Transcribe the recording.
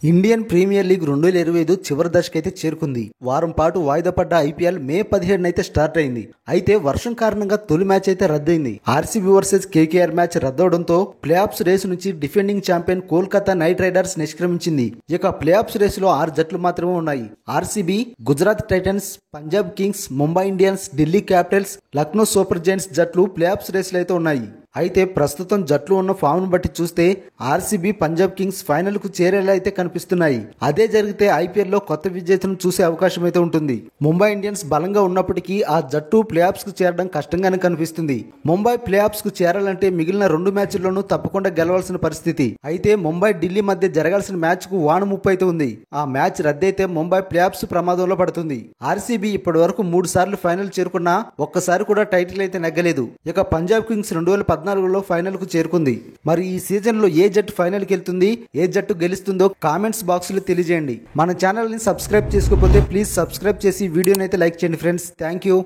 Indian premier league 2025 చివరి దశకైతే చేరుకుంది. వారం పాటు వాయిదా పడ్డ ఐపీఎల్ మే 17 అయితే స్టార్ట్ అయింది. అయితే వర్షం కారణంగా తొలి మ్యాచ్ అయితే రద్దయింది. ఆర్సీబీ వర్సెస్ కేకేఆర్ మ్యాచ్ రద్దవడంతో ప్లే ఆఫ్స్ రేసు నుంచి defending champion Kolkata Knight Riders నిష్క్రమించింది. ఇక ప్లే ఆఫ్స్ రేసులో 6 జట్లు మాత్రమే ఉన్నాయి. RCB, Gujarat Titans, Punjab Kings, Mumbai Indians, Delhi Capitals, Lucknow Super Giants జట్లు ప్లే ఆఫ్స్ రేసులో అయితే ఉన్నాయి. అయితే ప్రస్తుతం జట్లు ఉన్న ఫామ్ ను బట్టి చూస్తే ఆర్సీబీ, పంజాబ్ కింగ్స్ ఫైనల్ కు చేరేలా అయితే కనిపిస్తున్నాయి. అదే జరిగితే ఐపీఎల్ లో కొత్త విజేతను చూసే అవకాశం అయితే ఉంటుంది. ముంబై ఇండియన్స్ బలంగా ఉన్నప్పటికీ ఆ జట్టు ప్లే ఆఫ్స్ కు చేరడం కష్టంగానే కనిపిస్తుంది. ముంబై ప్లే ఆఫ్స్ కు చేరాలంటే మిగిలిన 2 మ్యాచ్ల్లోనూ తప్పకుండా గెలవాల్సిన పరిస్థితి. అయితే ముంబై, ఢిల్లీ మధ్య జరగాల్సిన మ్యాచ్ కు వాన ముప్పు అయితే ఉంది. ఆ మ్యాచ్ రద్దయితే ముంబై ప్లే ఆఫ్స్ ప్రమాదంలో పడుతుంది. ఆర్సీబీ ఇప్పటి వరకు 3 సార్లు ఫైనల్ చేరుకున్నా ఒక్కసారి కూడా టైటిల్ అయితే నెగ్గలేదు. ఇక పంజాబ్ కింగ్స్ 2014లో ఫైనల్ కు చేరుకుంది. మరి ఈ సీజన్ లో ఏ జట్టు ఫైనల్ కి వెళ్తుంది, ఏ జట్టు గెలుస్తుందో కామెంట్స్ బాక్స్ లో తెలియజేయండి. మన ఛానల్ ని సబ్స్క్రైబ్ చేసుకోకపోతే ప్లీజ్ సబ్స్క్రైబ్ చేసి వీడియోని అయితే లైక్ చేయండి ఫ్రెండ్స్. Thank you.